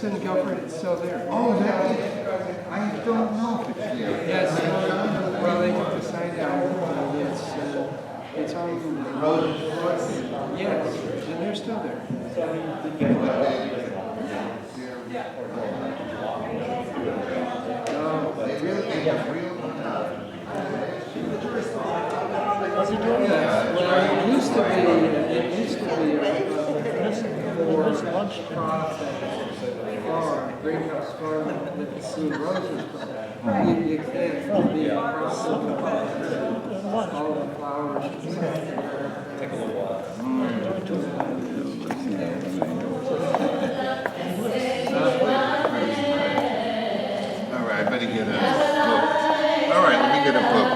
And Guilford, it's still there. Oh, that is, I don't know if it's there. Yes, well, they took the sign out. It's on the road. Yes, and they're still there. How's he doing that? Well, it used to be for lunch or greenhouse farm that Sue Roses. You can't be across the all the flowers. Take a little while. All right, I better get a book. All right, let me get a book.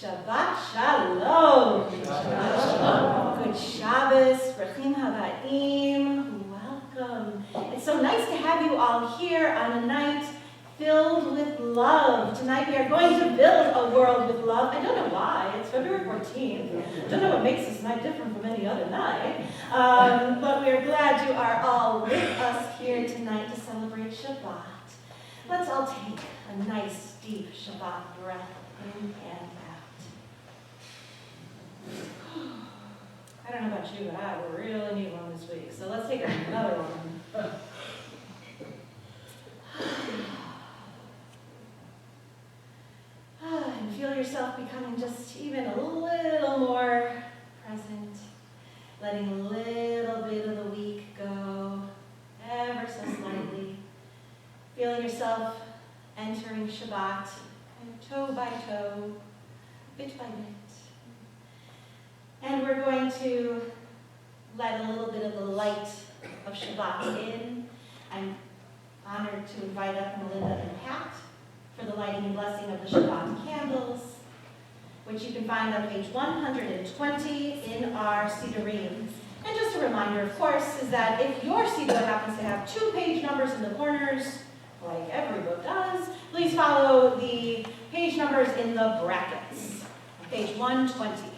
Shabbat Shalom. Good Shabbos, Brachim Habayim. Welcome. It's so nice to have you all here on a night filled with love. Tonight we are going to build a world with love. I don't know why. It's February 14th. Don't know what makes this night different from any other night. But we are glad you are all with us here tonight to celebrate Shabbat. Let's all take a nice deep Shabbat breath in and out. I don't know about you, but I really need one this week. So let's take another one. And feel yourself becoming just even a little more present. Letting a little bit of the week go, ever so slightly. Feeling yourself entering Shabbat, toe by toe, bit by bit. And we're going to let a little bit of the light of Shabbat in. I'm honored to invite up Melinda and Pat for the lighting and blessing of the Shabbat candles, which you can find on page 120 in our Siddurim. And just a reminder, of course, is that if your Siddur happens to have 2 page numbers in the corners, like every book does, please follow the page numbers in the brackets. Page 120.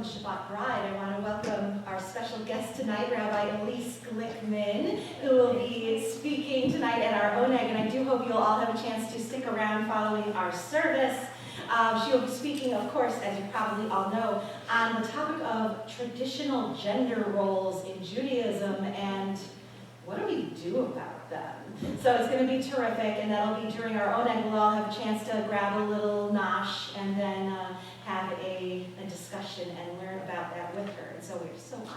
the Shabbat bride, I want to welcome our special guest tonight, Rabbi Elise Glickman, who will be speaking tonight at our Oneg, and I do hope you'll all have a chance to stick around following our service. She will be speaking, of course, as you probably all know, on the topic of traditional gender roles in Judaism and what do we do about them? So it's going to be terrific, and that'll be during our Oneg. We'll all have a chance to grab a little nosh and then have a discussion and learn about that with her. And so we're so honored to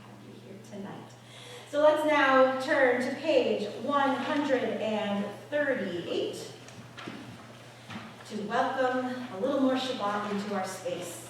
have you here tonight. So let's now turn to page 138 to welcome a little more Shabbat into our space.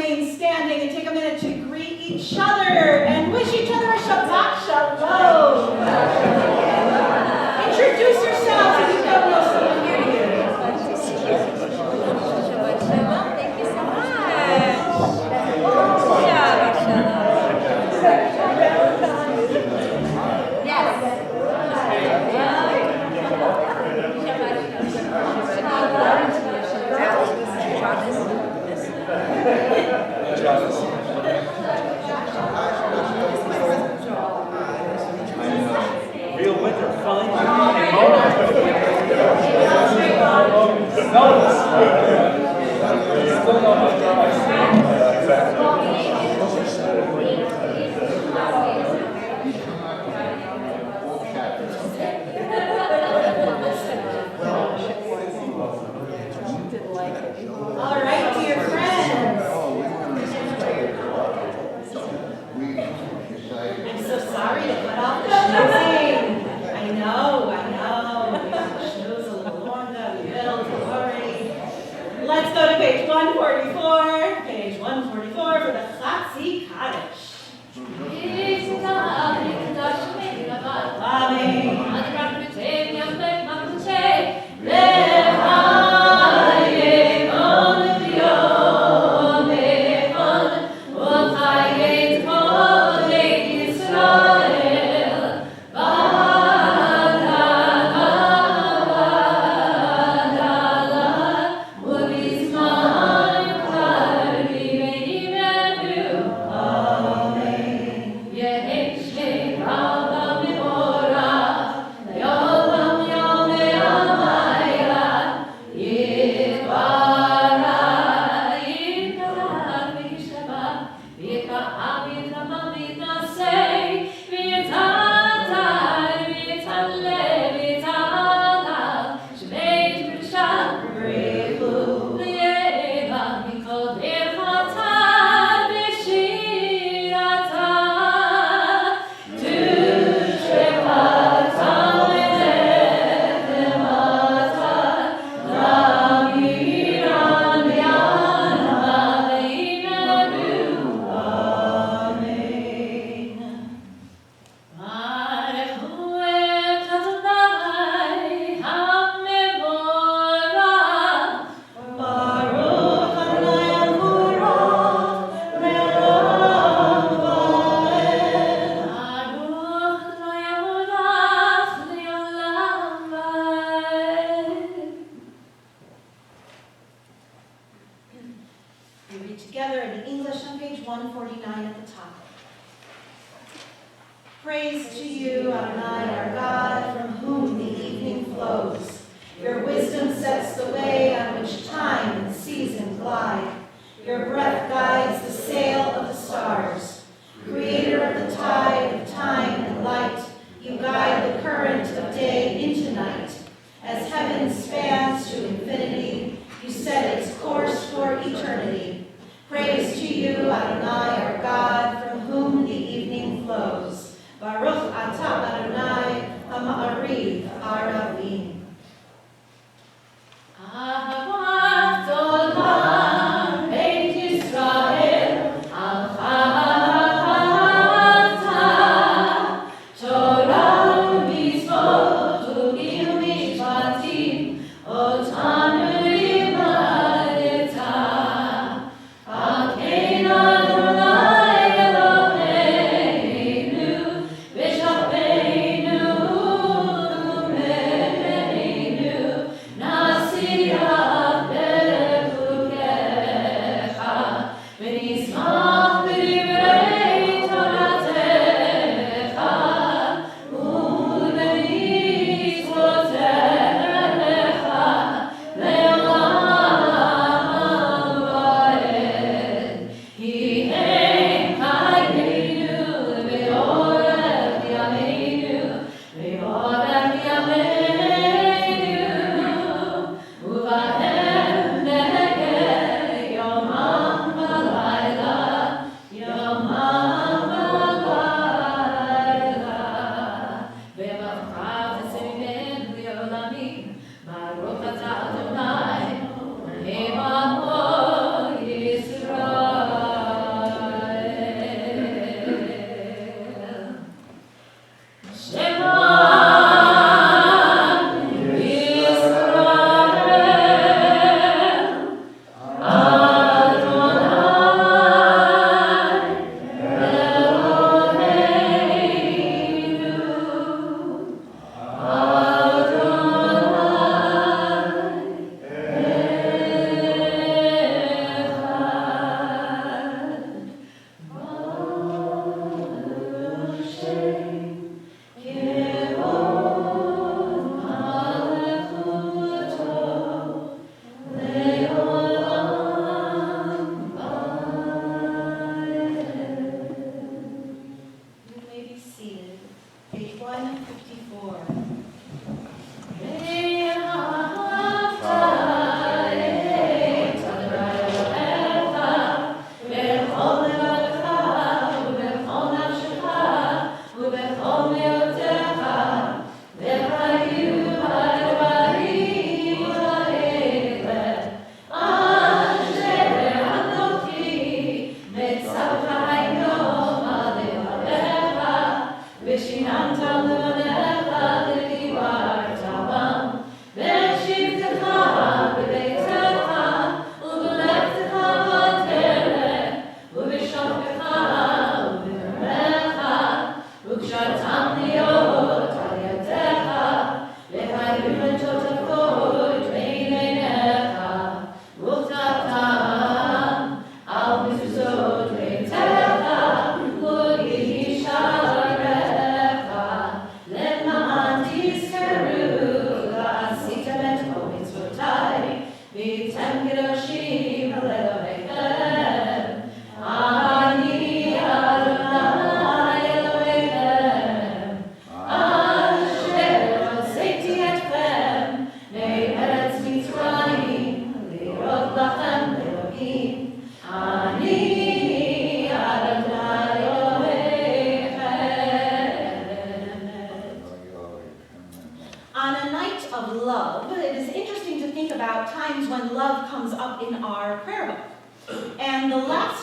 remain standing and take a minute to greet each other and wish each other a Shabbat Shalom. Introduce yourself if you don't know someone near you. Shabbat Shalom. Thank you so much. Shabbat Shalom. Yes. Real winter fun. All right, dear friends. I'm so sorry to cut off the schnoozing. I know. We schnoozed a little longer. We will, don't worry. Let's go to page 144. Page 144 for the Chatzi Kaddish. Amen. We read together in English on page 149 at the top. Praise to you, Adonai, our God, from whom the evening flows. Your wisdom sets the way on which time and season glide. Your breath guides the sail of the stars. Creator of the tide of time and light, you guide the current of day into night. As heaven spans to infinity, you set its course for eternity. Praise to you, Adonai, our God, from whom the evening flows. Baruch atah Adonai, ha'ma'ariv aravim. Ahavat olam, Beit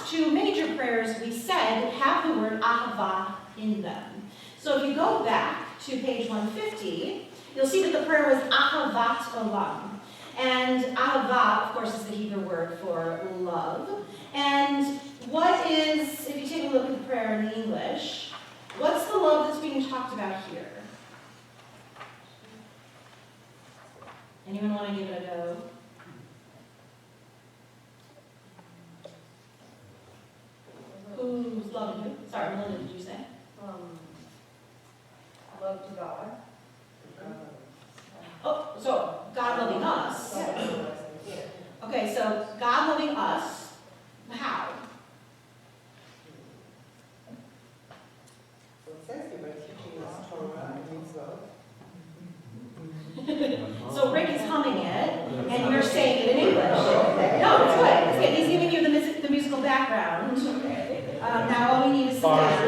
last two major prayers we said have the word ahava in them. So if you go back to page 150, you'll see that the prayer was ahavat olam. And ahava, of course, is the Hebrew word for love. And what is, if you take a look at the prayer in the English, what's the love that's being talked about here? Anyone want to give it a go? Who's loving who? Sorry, Melinda, did you say? Love to God. Oh, so God loving us. Okay, so God loving us, how? It says here, but teaching us Torah and mitzvot. So Rick is humming it, and you're saying it in English. No, it's good. It's good. He's giving you the musical background. Now all we need is some dance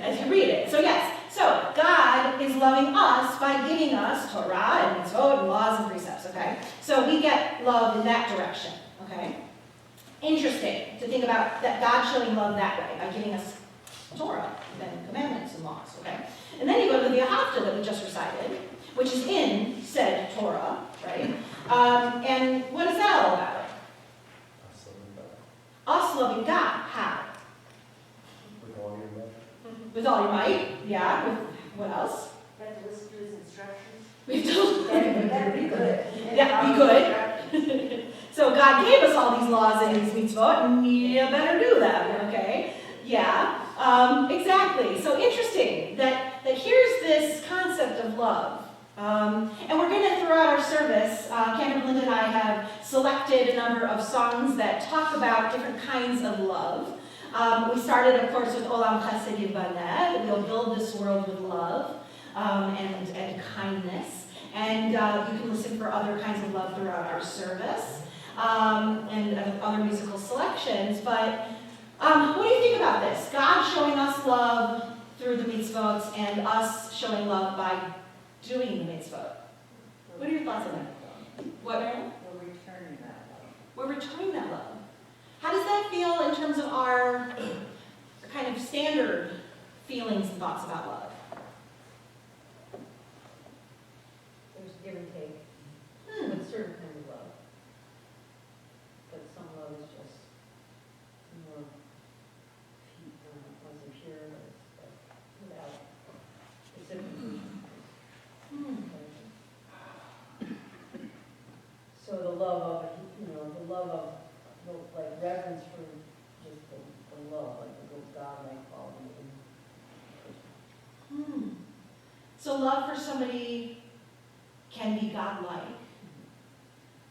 as you read it. So yes, so God is loving us by giving us Torah and mitzvot and laws and precepts. Okay, so we get love in that direction. Okay, interesting to think about that God showing love that way by giving us Torah and commandments and laws. Okay, and then you go to the Ahavta that we just recited, which is in said Torah, right? And what is that all about? Us loving God. How? With all your love. With all your might. Yeah. With what else? Have to listen to his instructions. We've told. That'd be good. Yeah, be good. So God gave us all these laws and these mitzvot, and you better do them. Okay. Yeah. Exactly. So interesting that here's this concept of love. And we're going to, throughout our service, Cameron, Linda, and I have selected a number of songs that talk about different kinds of love. We started, of course, with Olam Chesed Yibaneh. We'll build this world with love and kindness. And you can listen for other kinds of love throughout our service and other musical selections. But what do you think about this? God showing us love through the mitzvot and us showing love by doing the mitzvot. What are your thoughts on that? What, Marilyn? We're returning that love. We're returning that love. How does that feel in terms of our kind of standard feelings and thoughts about love? There's give and take with certain kind of love. But some love is just more pure, without specific reason. So the love of, the love of, like reverence for just the love, like the God-like quality. So love for somebody can be God-like,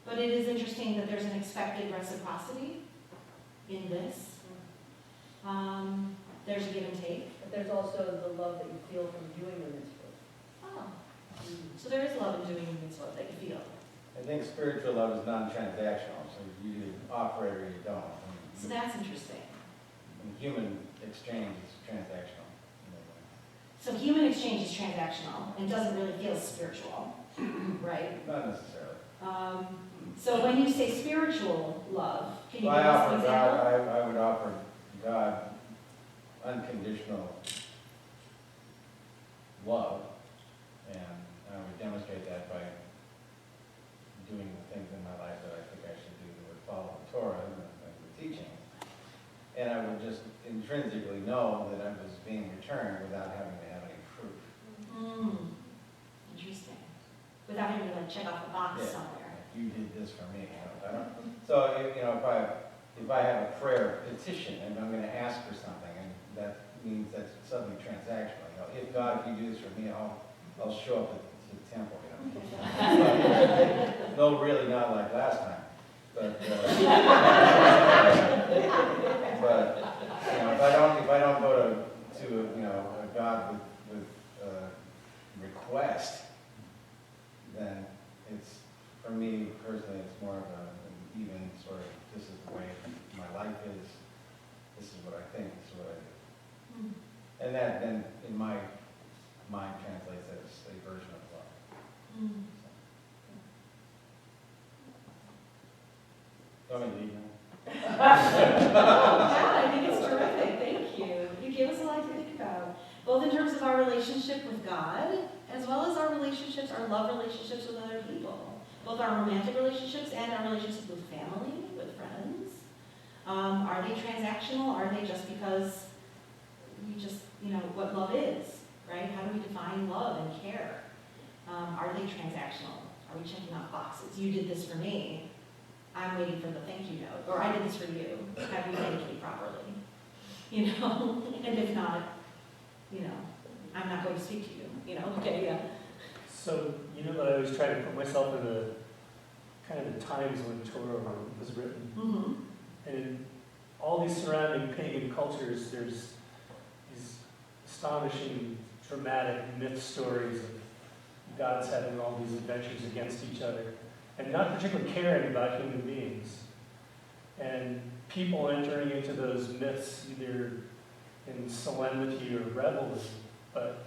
but it is interesting that there's an expected reciprocity in this. There's a give and take. But there's also the love that you feel from doing the mitzvah. Oh. So there is love in doing the mitzvot that you feel. I think spiritual love is non-transactional, so you either offer it or you don't. So that's interesting. And human exchange is transactional. So human exchange is transactional and doesn't really feel spiritual, right? Not necessarily. So when you say spiritual love, can you Well, give us an example? I would offer God unconditional love, and I would demonstrate that by doing the things in my life that I think I should do that would follow the Torah and the teaching. And I would just intrinsically know that I was being returned without having to have any proof. Interesting. Without having to like check off a box Yeah. somewhere. You did this for me. I don't, so if I have a prayer petition and I'm going to ask for something, and that means that's suddenly transactional. If God, if you do this for me, I'll show up at the temple. No, really not like last time. But if I don't go to a God with request, then it's, for me personally, it's more of an even sort of, this is the way my life is, this is what I think, this is what I do. And that then in my mind translates as a version of love. Let me leave now. Yeah, I think it's terrific. Thank you. You gave us a lot to think about, both in terms of our relationship with God, as well as our relationships, our love relationships with other people. Both our romantic relationships and our relationships with family, with friends. Are they transactional? Are they just because we just, what love is, right? How do we define love and care? Are they transactional? Are we checking off boxes? You did this for me. I'm waiting for the thank you note. Or I did this for you. Have you thanked me properly? And if not, I'm not going to speak to you. Okay, yeah. So, that I always try to put myself in the kind of the times when Torah was written. Mm-hmm. And in all these surrounding pagan cultures, there's these astonishing, dramatic myth stories of gods having all these adventures against each other and not particularly caring about human beings. And people entering into those myths either in solemnity or revelry, but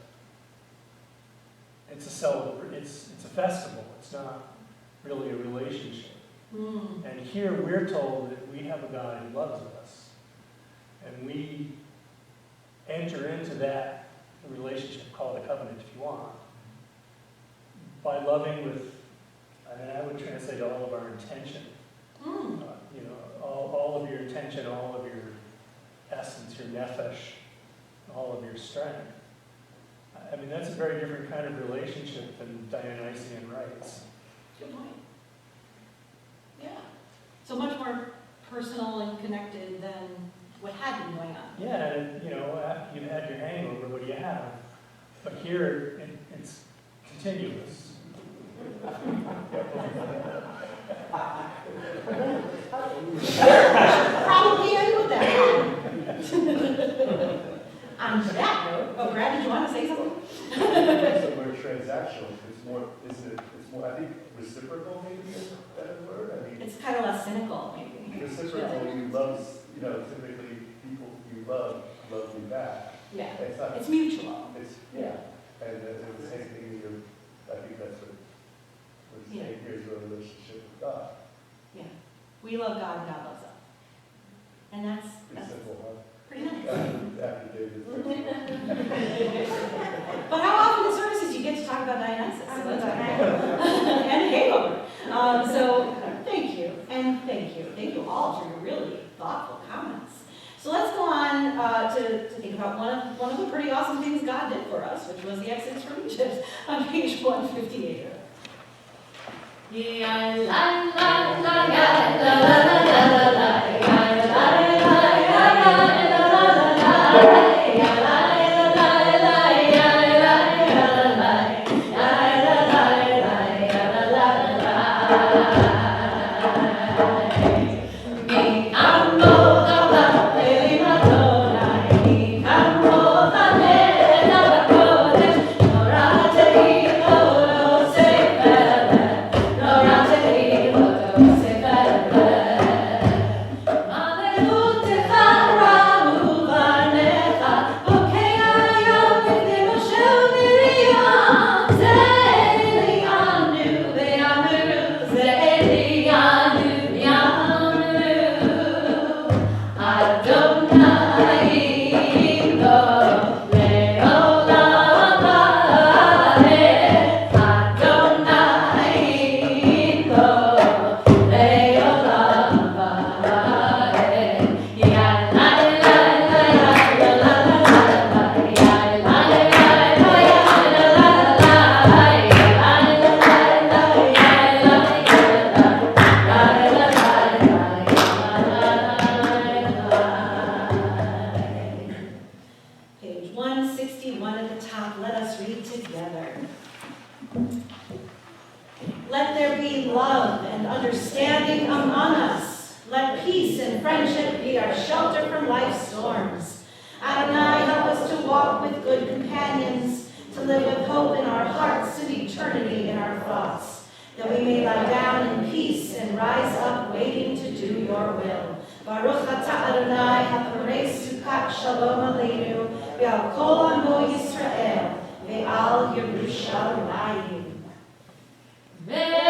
it's a festival. It's not really a relationship. Mm. And here we're told that we have a God who loves us. And we enter into that relationship, call it a covenant if you want, by loving with, I would translate all of our intention. Mm. All of your intention, all of your essence, your nefesh, all of your strength. I mean, that's a very different kind of relationship than Dionysian rites. Good point. Yeah. So much more personal and connected than what had been going on. Yeah, and after you've had your hangover, what do you have? But here, it's continuous. Probably end with that. On that note, Brad, did you want to say something? So more transactional, it's more, I think reciprocal maybe is a better word. I mean, It's kind of less cynical, maybe. reciprocal, you love, typically people you love you back. Yeah. It's not, It's mutual. yeah. And the same thing, I think that's what we're saying here is your relationship with God. Yeah. We love God, God loves us. And that's Pretty simple, huh? pretty nice. After David. But how often in services you get to talk about Dionysus? So that's and hangover. So thank you, and thank you. Thank you all for your really thoughtful comments. So let's go on to think about one of the pretty awesome things God did for us, which was the Exodus from Egypt on page 158. Page 161 at the top, let us read together. Let there be love and understanding among us. Let peace and friendship be our shelter from life's storms. Adonai, help us to walk with good companions, to live with hope in our hearts and eternity in our thoughts, that we may lie down in peace and rise up waiting to do your will. Baruch atah Adonai haporei sukat shalom aleinu ve'al kol amo Yisrael ve'al Yerushalayim. Veshamru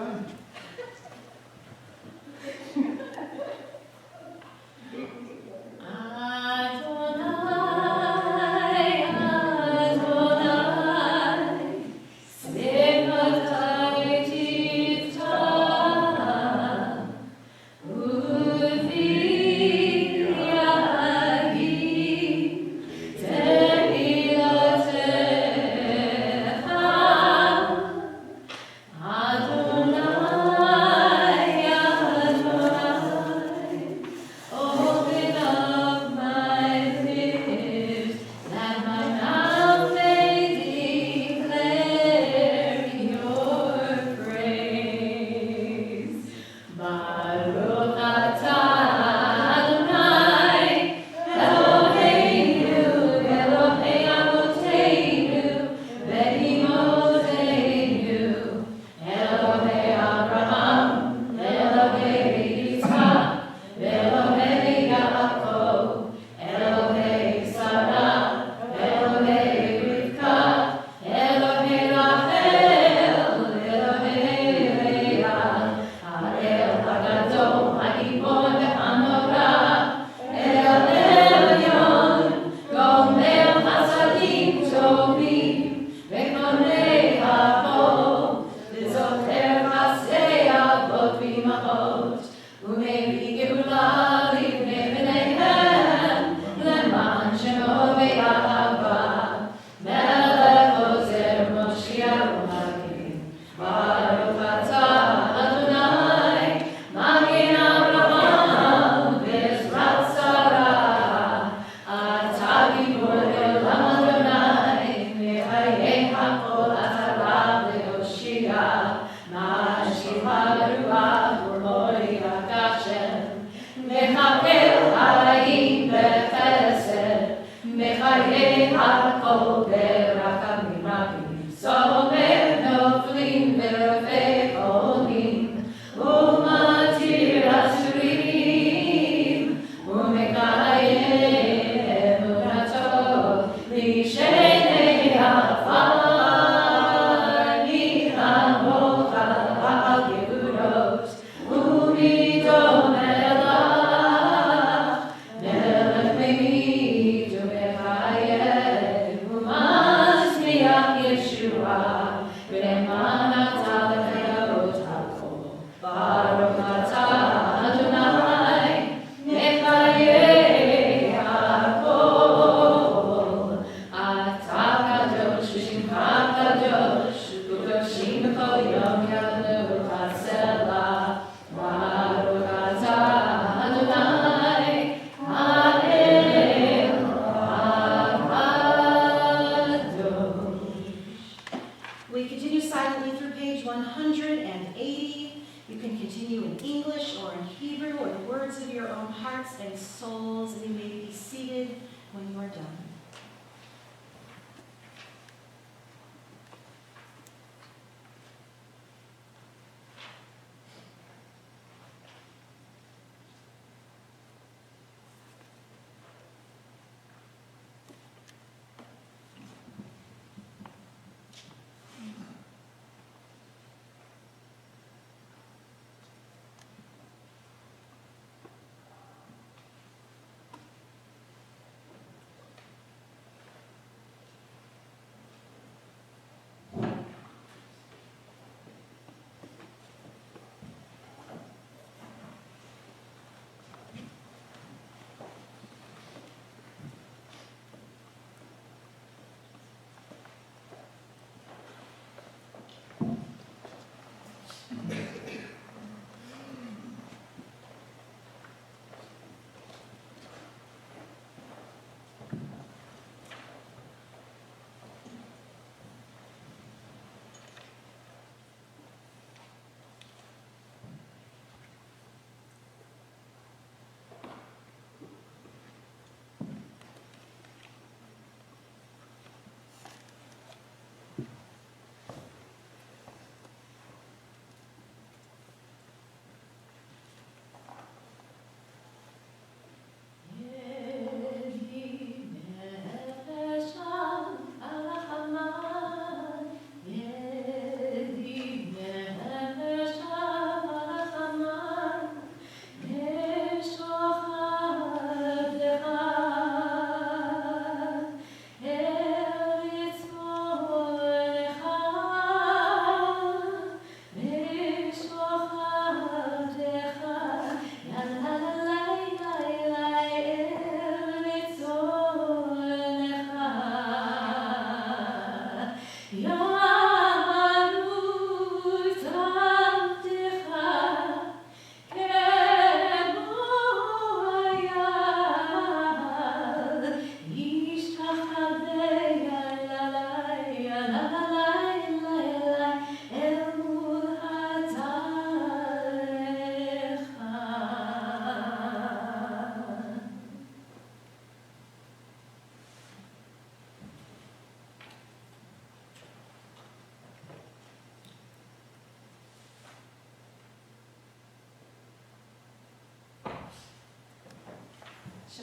done. We continue silently through page 180. You can continue in English or in Hebrew or the words of your own hearts and souls, and you may be seated when you are done.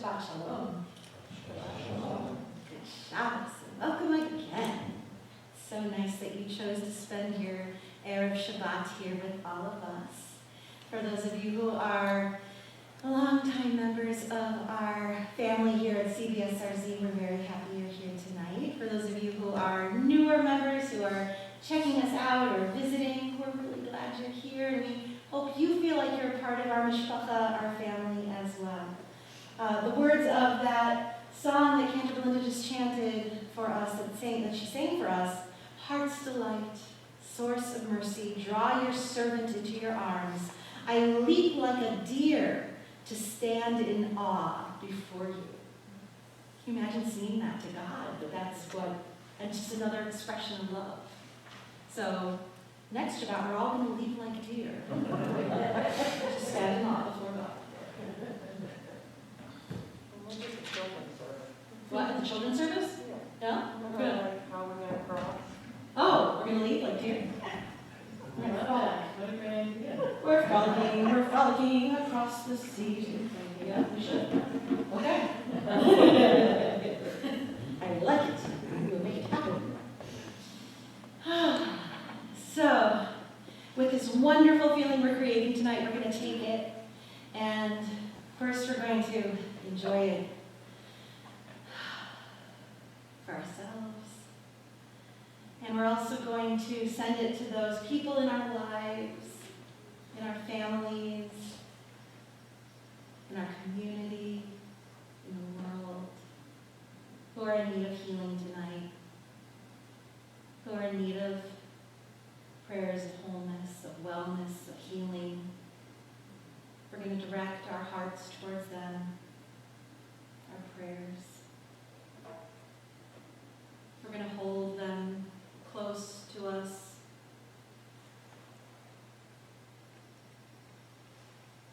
Shabbat Shalom. Good Shabbos. Welcome again. So nice that you chose to spend your Erev Shabbat here with all of us. For those of you who are longtime members of our family here at CBSRZ, we're very happy you're here tonight. For those of you who are newer members who are checking us out or visiting, we're really glad you're here, and we hope you feel like you're a part of our mishpacha, our family as well. The words of that song that Cantor Belinda just chanted for us, that she sang for us, heart's delight, source of mercy, draw your servant into your arms. I leap like a deer to stand in awe before you. Can you imagine singing that to God? And just another expression of love. So next Shabbat, we're all going to leap like deer. Just stand in awe before God. What, the children's service? No? Good. How we're gonna cross? Oh, we're going to leap like deer? What a grand idea. We're frolicking across the sea. Yeah, we should. Okay. I like it. We'll make it happen. So, with this wonderful feeling we're creating tonight, we're going to take it, and first we're going to enjoy it for ourselves. And we're also going to send it to those people in our lives, in our families, in our community, in the world, who are in need of healing tonight, who are in need of prayers of wholeness, of wellness, of healing. We're going to direct our hearts towards them, our prayers. We're going to hold them close to us.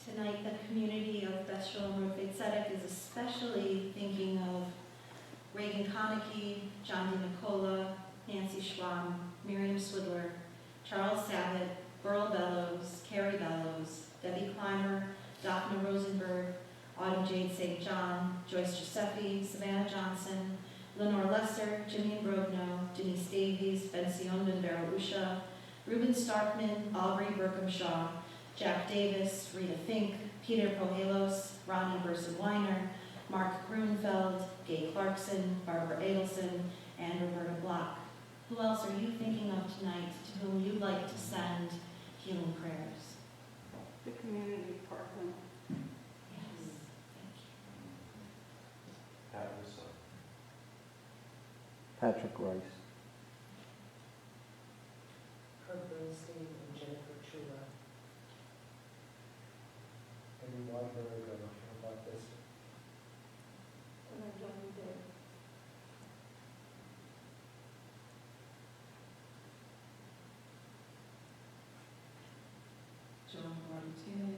Tonight, the community of Beth Shalom Rufei Tzedek is especially thinking of Reagan Konecki, John DiNicola, Nancy Schwam, Miriam Swidler, Charles Sabat, Burl Bellows, Carrie Bellows, Debbie Clymer, Daphne Rosenberg, Autumn Jade St. John, Joyce Giuseppe, Savannah Johnson, Lenore Lesser, Jimmy Brodno, Denise Davies, Bension Benvero Usha, Reuben Starkman, Aubrey Burkham-Shaw, Jack Davis, Rita Fink, Peter Pohelos, Ronnie Burson-Weiner, Mark Grunfeld, Gay Clarkson, Barbara Adelson, and Roberta Block. Who else are you thinking of tonight to whom you'd like to send healing prayers? The community Parkland. Yes, thank you. Patrick Rice. Herb Bernstein and Jennifer Chula. Amy Weinberg, I don't know about this. And I'm Johnny Day. John Martin,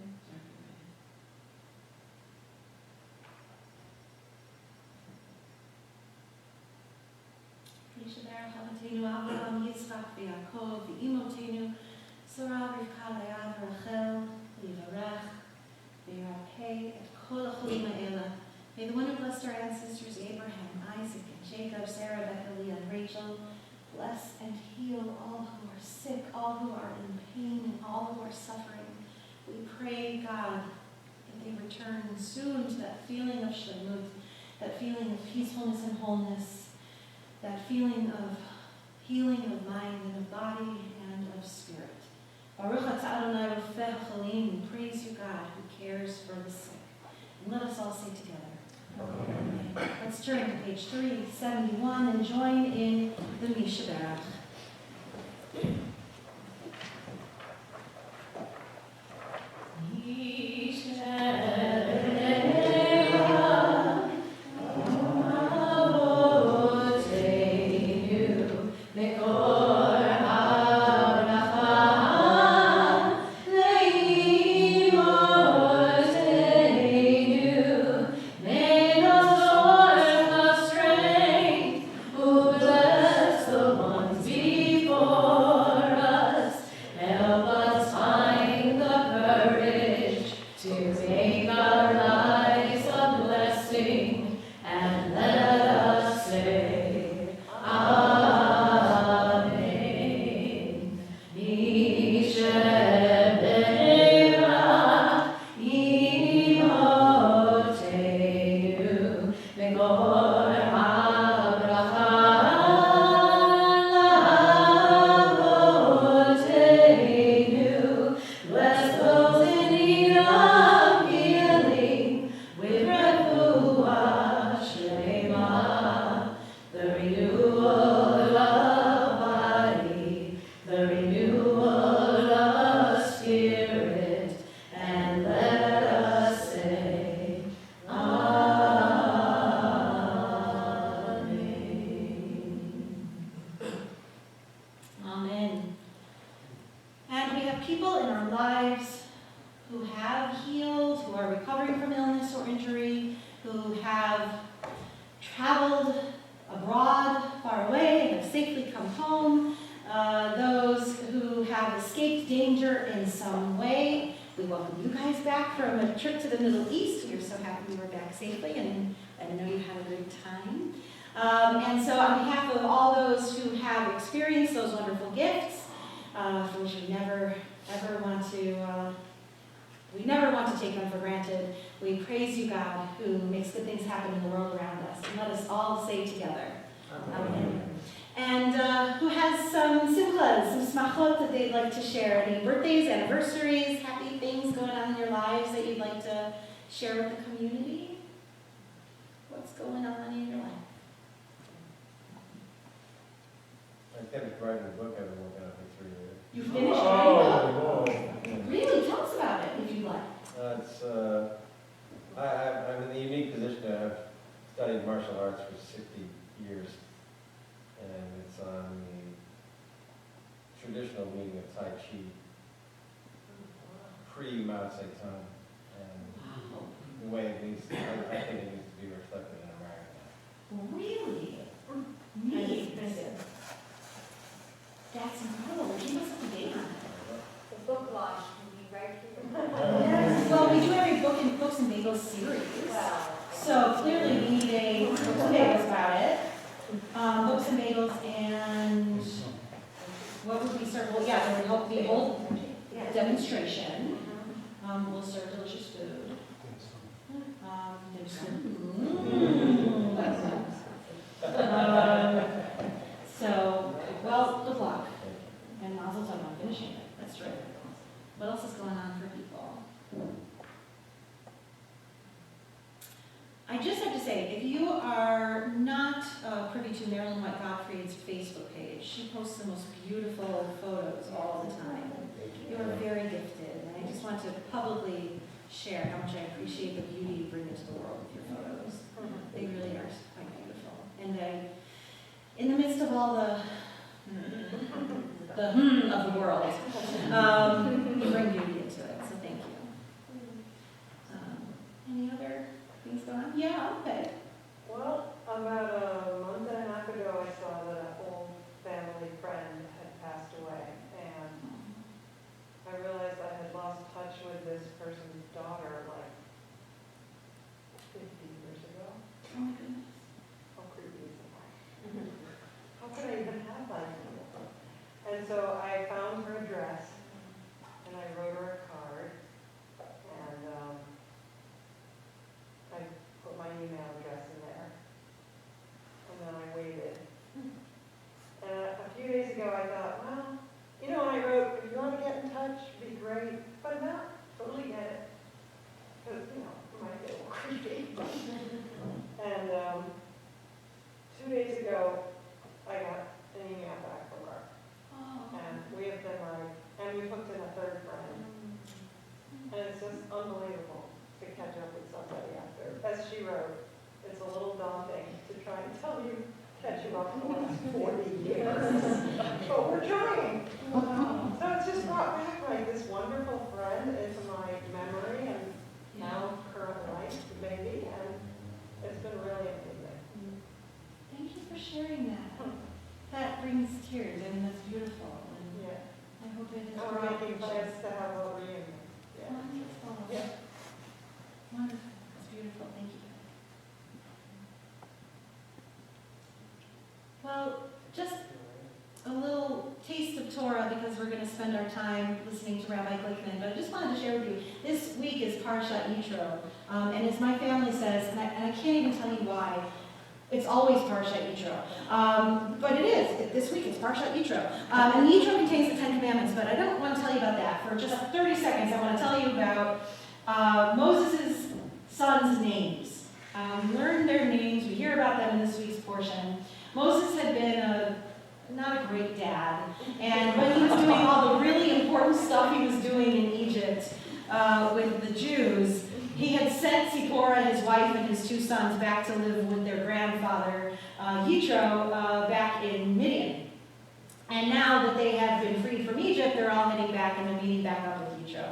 Yishaber Chavotenu Avraham Yitzchak v'Yaakov v'Imotenu Sarah Rivka Leah v'Rachel v'Yivarech v'Yirapeh et kol hacholim ha'ela. May the one who blessed our ancestors Abraham, Isaac, and Jacob, Sarah, Becca, Leah, and Rachel, bless and heal all who are sick, all who are in pain, and all who are suffering. We pray, God, that they return soon to that feeling of shlemut, that feeling of peacefulness and wholeness, that feeling of healing of mind and of body and of spirit. Baruch atah Adonai Rofeh HaCholim, we praise you, God, who cares for the sick. And let us all say together. Amen. Let's turn to page 371 and join in the Mishaberach. Ones have people in our lives who have healed, who are recovering from illness or injury, who have traveled abroad, far away, and have safely come home, those who have escaped danger in some way. We welcome you guys back from a trip to the Middle East. We are so happy we were back safely, and I know you had a great time. And so on behalf of all those who have experienced those wonderful gifts, for which we never want to take them for granted, we praise you, God, who makes good things happen in the world around us. And let us all say together, Amen. And who has some simchas, some smachot that they'd like to share? Any birthdays, anniversaries, happy things going on in your lives that you'd like to share with the community? What's going on in your life? I finished writing a book I've been working on for 3 years. You finished writing a book? Really? Tell us about it, if you'd like. I'm in the unique position that I've studied martial arts for 60 years, and it's on the traditional meaning of Tai Chi, pre-Mao Zedong, and the way it needs, I think it needs to be reflected in America. Really? Neat. That's incredible. You must have been on it. The book launch can be right here. Well, we do every Books and Bagels series. Well, So clearly we need a Books and Bagels about it. Books and Bagels and what would we serve? Well, yeah, there would be a whole demonstration. We'll serve delicious food. There's so, well, good luck. And Mazel Tov on finishing it. That's true. What else is going on for people? I just have to say, if you are not privy to Marilyn White Gottfried's Facebook page, she posts the most beautiful photos all the time. You are very gifted, and I just want to publicly share how much I appreciate the beauty you bring into the world with your photos. They really are quite beautiful. And in the midst of all the of the world, you bring beauty into it, so thank you. Any other things going on? Yeah, okay. Well, about a month and a half ago, I saw that an old family friend had passed away, and I realized I had lost touch with this person's daughter like 50 years ago. Oh my goodness. How creepy is that? How could I even have that? And so I found her address, and I wrote her a card, and I put my email address in there, and then I waited. And a few days ago I thought, well, you know, I wrote, if you want to get in touch, be great, but no, totally get it. Because, you know, it might get a little creepy. And 2 days ago, I got an email back from her. And we have been like, and we hooked in a third friend. And it's just unbelievable to catch up with somebody after. As she wrote, it's a little daunting to try and catch you up for the last 40 years. But we're trying. So it's just brought back like this wonderful friend into my memory and now current life, maybe, and it's been really amazing. Thank you for sharing that. That brings tears. I mean, that's beautiful. And Yeah. I hope it has And we're brought making you plans to have a reunion. Yeah. Wonderful. Yeah. Wonderful. That's beautiful. Thank you. Well, just a little taste of Torah because we're going to spend our time listening to Rabbi Glickman. But I just wanted to share with you, this week is Parshat Yitro. And as my family says, and I can't even tell you why, it's always Parshat Yitro. But it is. This week it's Parshat Yitro. And Yitro contains the 10 Commandments, but I don't want to tell you about that. For just 30 seconds, I want to tell you about Moses' sons' names. We learned their names. We hear about them in this week's portion. Moses had been not a great dad. And when he was doing all the really important stuff he was doing in Egypt with the Jews, he had sent Zipporah, his wife, and his 2 sons back to live with their grandfather, Yitro, back in Midian. And now that they have been freed from Egypt, they're all heading back back and they're meeting back up with Yitro.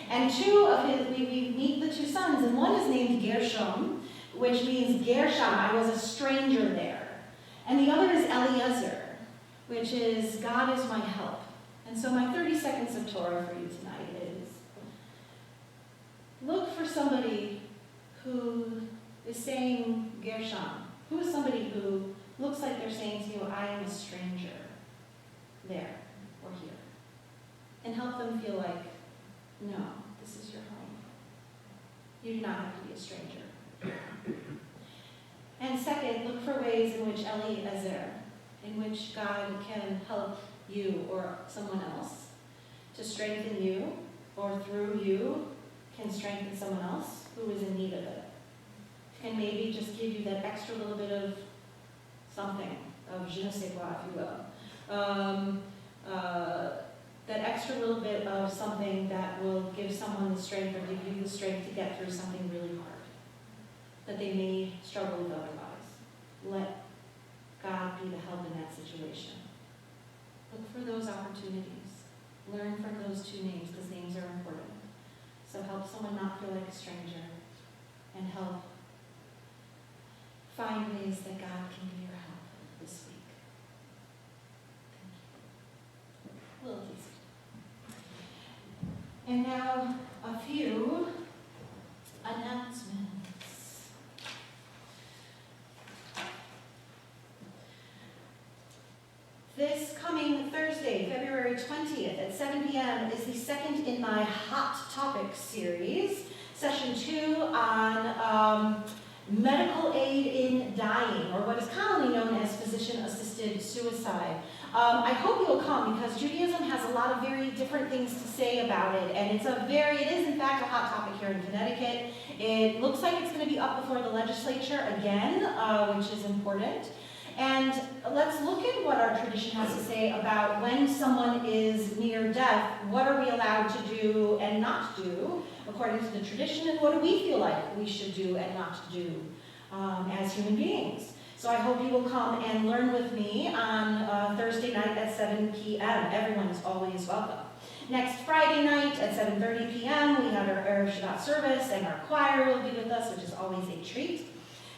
And two of his, we meet the two sons, and one is named Gershom, which means Gershom, I was a stranger there. And the other is Eliezer, which is God is my help. And so my 30 seconds of Torah for you tonight is, look for somebody who is saying Gershom. Who is somebody who looks like they're saying to you, I am a stranger there or here. And help them feel like, no, this is your home. You do not have to be a stranger. And second, look for ways in which Eliezer, in which God can help you or someone else to strengthen you, or through you can strengthen someone else who is in need of it. Can maybe just give you that extra little bit of something, of je ne sais quoi, if you will. That extra little bit of something that will give someone the strength, or give you the strength to get through something really hard that they may struggle with otherwise. Let God be the help in that situation. Look for those opportunities. Learn from those two names, because names are important. So help someone not feel like a stranger, and help find ways that God can be your help this week. Thank you. A little taste. And now a few announcements. This coming Thursday, February 20th at 7 p.m. is the second in my Hot Topics series, session 2 on medical aid in dying, or what is commonly known as physician-assisted suicide. I hope you will come, because Judaism has a lot of very different things to say about it, and it is in fact a hot topic here in Connecticut. It looks like it's going to be up before the legislature again, which is important. And let's look at what our tradition has to say about when someone is near death. What are we allowed to do and not do according to the tradition, and what do we feel like we should do and not do as human beings? So I hope you will come and learn with me on Thursday night at 7 p.m. Everyone is always welcome. Next Friday night at 7:30 p.m. we have our Erev Shabbat service, and our choir will be with us, which is always a treat.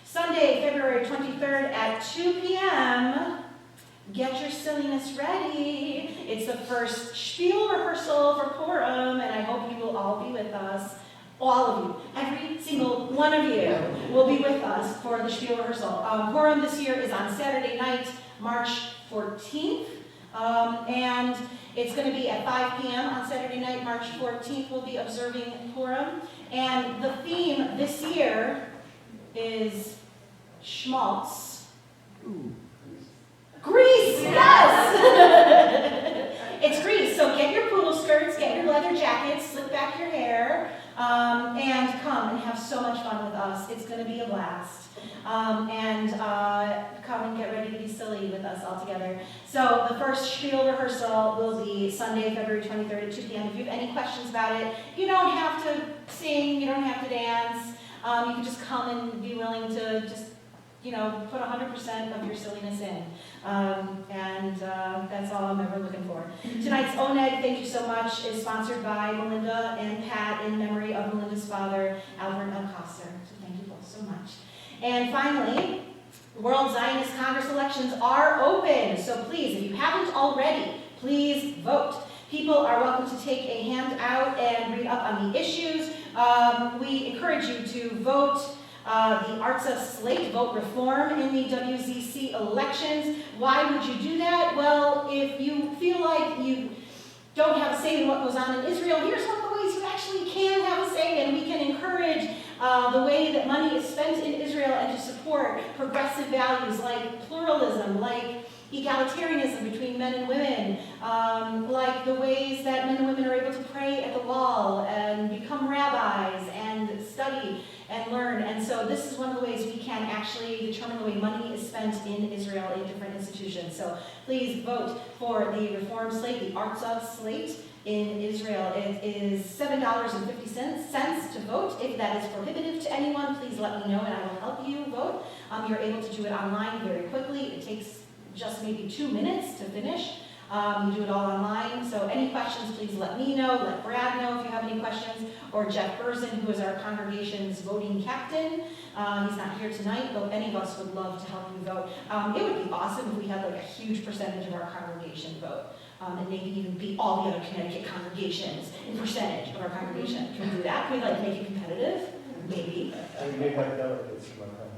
Sunday, February 23rd at 2 p.m., get your silliness ready. It's the first spiel rehearsal for Purim, and I hope you will all be with us. All of you, every single one of you will be with us for the spiel rehearsal. Purim this year is on Saturday night, March 14th, and it's going to be at 5 p.m. on Saturday night, March 14th. We'll be observing Purim, and the theme this year is schmaltz. Grease, yes! It's Grease, so get your poodle skirts, get your leather jackets, slick back your hair, and come and have so much fun with us. It's going to be a blast. Come and get ready to be silly with us all together. So the first spiel rehearsal will be Sunday, February 23rd at 2 p.m. If you have any questions about it, you don't have to sing, you don't have to dance. You can just come and be willing to just, put 100% of your silliness in. That's all I'm ever looking for. Tonight's Oneg, thank you so much, is sponsored by Melinda and Pat in memory of Melinda's father, Albert Alcoster. So thank you both so much. And finally, World Zionist Congress elections are open. So please, if you haven't already, please vote. People are welcome to take a handout and read up on the issues. We encourage you to vote the Artsa slate, vote reform in the WZC elections. Why would you do that? Well, if you feel like you don't have a say in what goes on in Israel, here's one of the ways you actually can have a say, and we can encourage the way that money is spent in Israel and to support progressive values like pluralism, like egalitarianism between men and women, like the ways that men and women are able to pray at the wall and become rabbis and study and learn. And so this is one of the ways we can actually determine the way money is spent in Israel in different institutions. So please vote for the reform slate, the Artsa slate in Israel. It is $7.50 to vote. If that is prohibitive to anyone, please let me know and I will help you vote. You're able to do it online very quickly. It takes just maybe 2 minutes to finish. You do it all online, so any questions, please let me know, let Brad know if you have any questions, or Jeff Burson, who is our congregation's voting captain. He's not here tonight, but any of us would love to help you vote. It would be awesome if we had like a huge percentage of our congregation vote, and maybe even beat all the other Connecticut congregations in percentage of our congregation. Can we do that? Can we like make it competitive? Maybe. And we may have delegates from our congregation.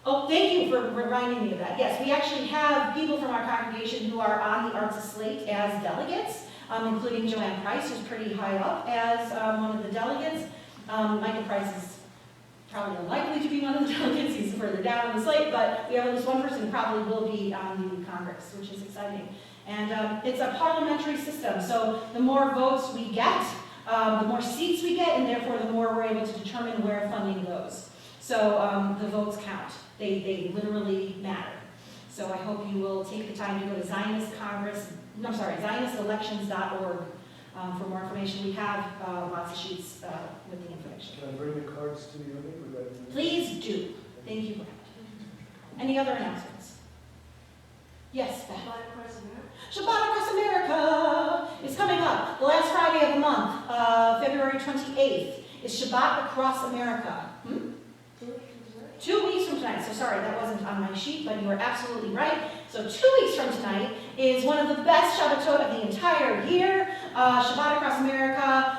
Oh, thank you for reminding me of that. Yes, we actually have people from our congregation who are on the Arts Slate as delegates, including Joanne Price, who's pretty high up as one of the delegates. Michael Price is probably unlikely to be one of the delegates. He's further down on the slate, but we have at least one person who probably will be on the Congress, which is exciting. And it's a parliamentary system, so the more votes we get, the more seats we get, and therefore the more we're able to determine where funding goes. So the votes count. They literally matter. So I hope you will take the time to go to ZionistElections.org for more information. We have lots of sheets with the information. Can I bring the cards to the meeting? Would that be- Please do. Thank you, Brad. Any other announcements? Yes, Beth. Shabbat across America is coming up. The last Friday of the month, February 28th, is Shabbat across America. 2 weeks from tonight. So sorry, that wasn't on my sheet, but you were absolutely right. So 2 weeks from tonight is one of the best Shabbatot of the entire year. Shabbat across America.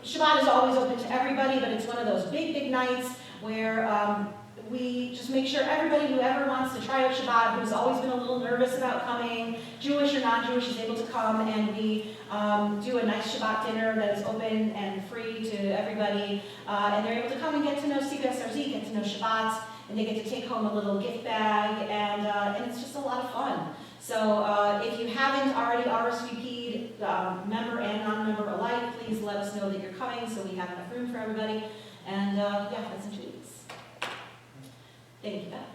Shabbat is always open to everybody, but it's one of those big, big nights where we just make sure everybody who ever wants to try out Shabbat, who's always been a little nervous about coming, Jewish or non-Jewish, is able to come, and we do a nice Shabbat dinner that is open and free to everybody. And they're able to come and get to know CBSRZ, get to know Shabbat, and they get to take home a little gift bag, and it's just a lot of fun. So if you haven't already RSVP'd, member and non-member alike, please let us know that you're coming so we have enough room for everybody. And that's in 2 weeks. Thank you, Beth.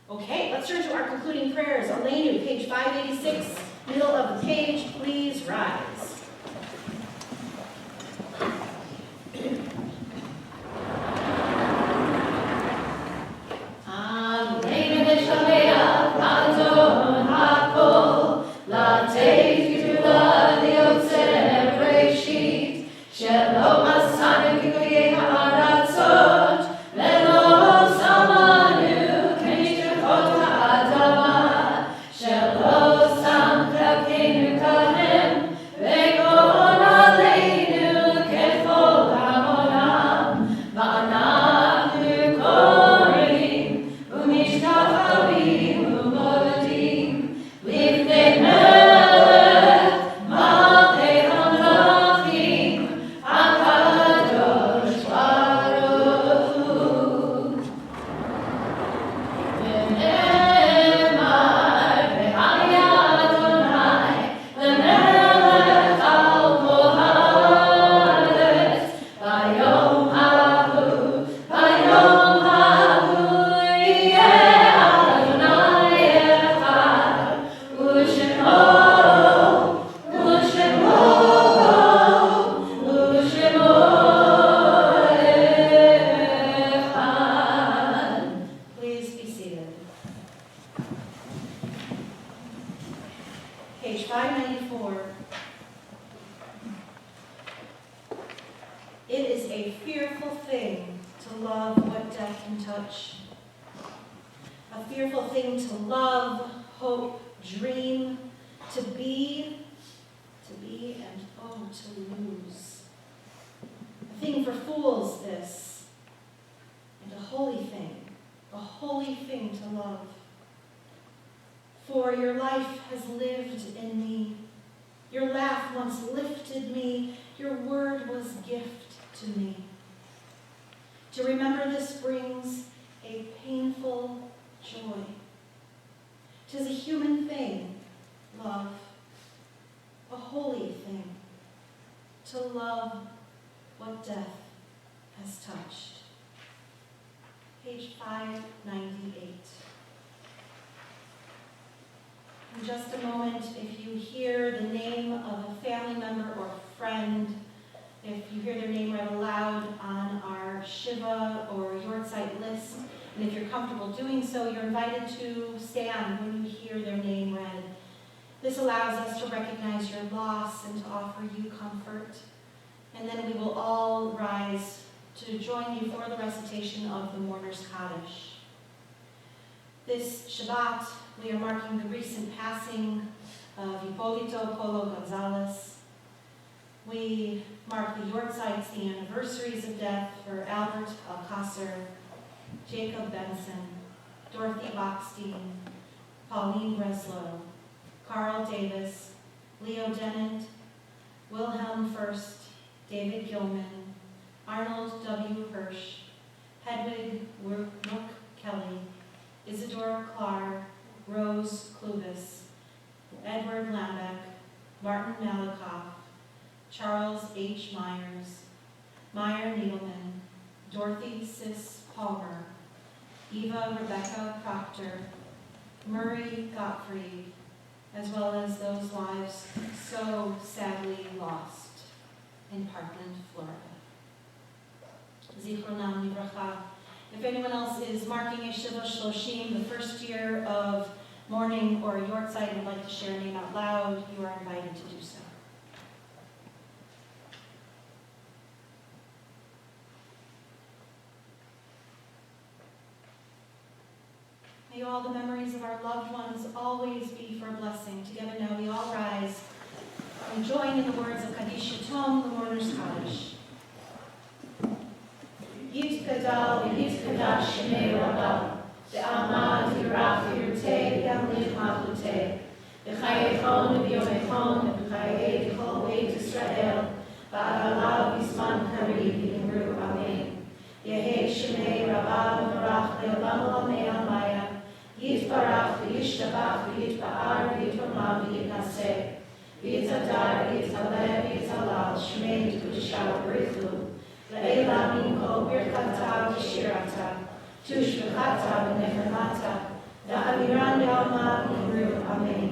Okay, let's turn to our concluding prayers. Elenu, page 586, middle of the page, please rise. Page 594. It is a fearful thing to love what death can touch. A fearful thing to love, hope, dream, to be, and oh, to lose. A thing for fools, this, and a holy thing to love. For your life has lived in me. Your laugh once lifted me. Your word was gift to me. To remember this brings a painful joy. 'Tis a human thing, love, a holy thing, to love what death has touched. Page 598. In just a moment, if you hear the name of a family member or friend, if you hear their name read aloud on our Shiva or Yortzeit list, and if you're comfortable doing so, you're invited to stand when you hear their name read This allows us to recognize your loss and to offer you comfort. And then we will all rise to join you for the recitation of the Mourner's Kaddish. This Shabbat, we are marking the recent passing of Hipólito Polo Gonzalez. We mark the Yortzites, the anniversaries of death for Albert Alcácer, Jacob Benson, Dorothy Bachstein, Pauline Breslow, Carl Davis, Leo Dennett, Wilhelm First, David Gilman, Arnold W. Hirsch, Hedwig Rook Kelly, Isidore Clark, Rose Kluvis, Edward Lambeck, Martin Malikoff, Charles H. Myers, Meyer Needleman, Dorothy Sis Palmer, Eva Rebecca Proctor, Murray Gottfried, as well as those lives so sadly lost in Parkland, Florida. Zichronam Livracha. If anyone else is marking Yeshiva Shloshim, the first year of mourning or Yortzeit, and would like to share a name out loud, you are invited to do so. May all the memories of our loved ones always be for a blessing. Together now we all rise and join in the words of Kaddish Yatom, the Mourner's Kaddish. Yitkadal v'yitkadash shemei Rabbah, ve'amad yirach yirtei yamlich machlutei, v'chayechon v'yomechon v'chayei kol beit Yisrael, v'adalav yisman karev v'yimru amen. Yehei shemei Rabbah v'barach le'olam olamei almaya, Yitbarach v'yishtabach v'yitba'ar v'yitramah v'yitnaseh, v'yitzadar v'yitzaleh v'yitzalal shmei t'kudishah v'richlu, Le'ela minko birchata v'shirata, tushvechata v'nechemata, v'aviran d'alma v'yimru amen.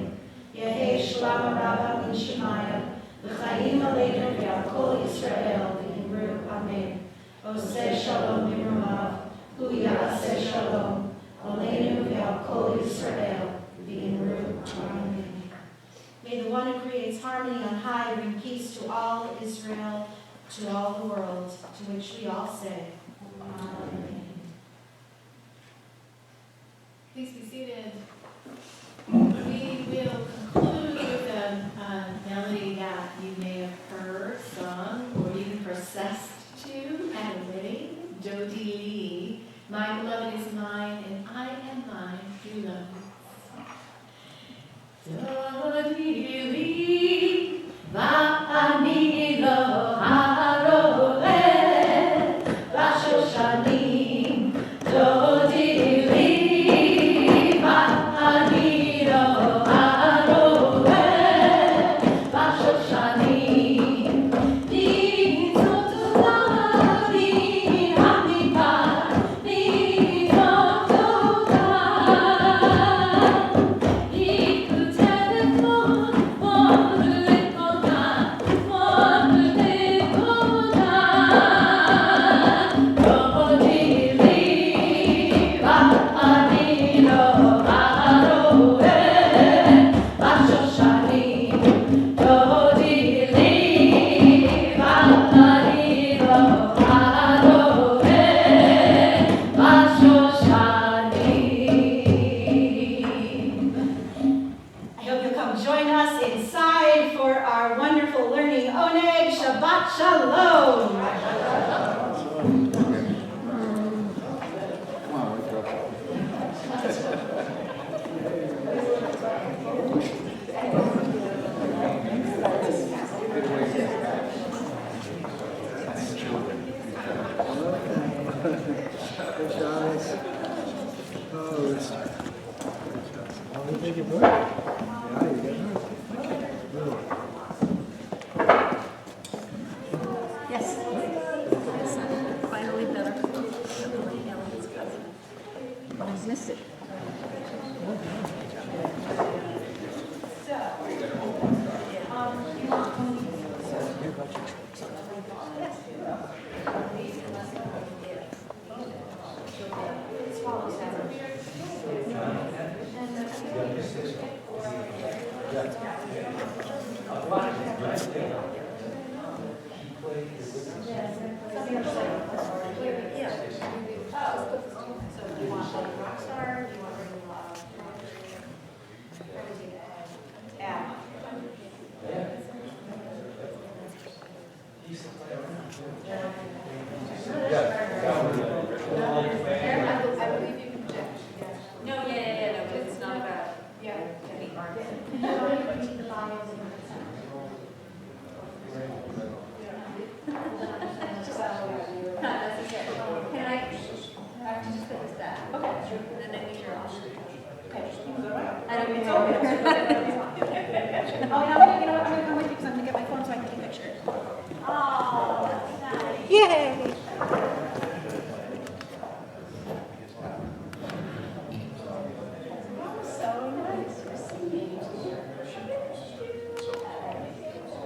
Yehei shalom rabba min shemaya, v'chayim aleinu v'al kol Yisrael v'yimru amen. Oseh shalom mimramav, hu ya'aseh shalom, aleinu v'al kol Yisrael v'yimru amen. May the one who creates harmony on high bring peace to all Israel, to all the world, to which we all say, Amen. Please be seated. We will conclude with a melody that you may have heard, sung, or even processed to at a wedding. Dodi Li, my beloved is mine, and I am mine through love. Dodi Li, va'ani lo haroeh, v'shoshanim, Dodi Li, va'ani lo haroeh, v'shoshanim, nitzot todah, ni'amipah, nitzot todah, nikuteh I hope you'll come join us inside for our wonderful learning Oneg. Shabbat Shalom. Come on, wake up. Good Shabbos. Pose. Want me to take your book? Yeah, you get her? Yes. So do you want like rock star, do you want everything Yeah. I believe you can check. No, yeah, no, but it's not about, Yeah. any art. Not necessary. Can I have to just put this back? Okay. And then make sure I'll. I don't It's know. Oh, no, you know what, I'm gonna come with you because I'm gonna get my phone so I can take pictures. Oh, that's nice. Yay!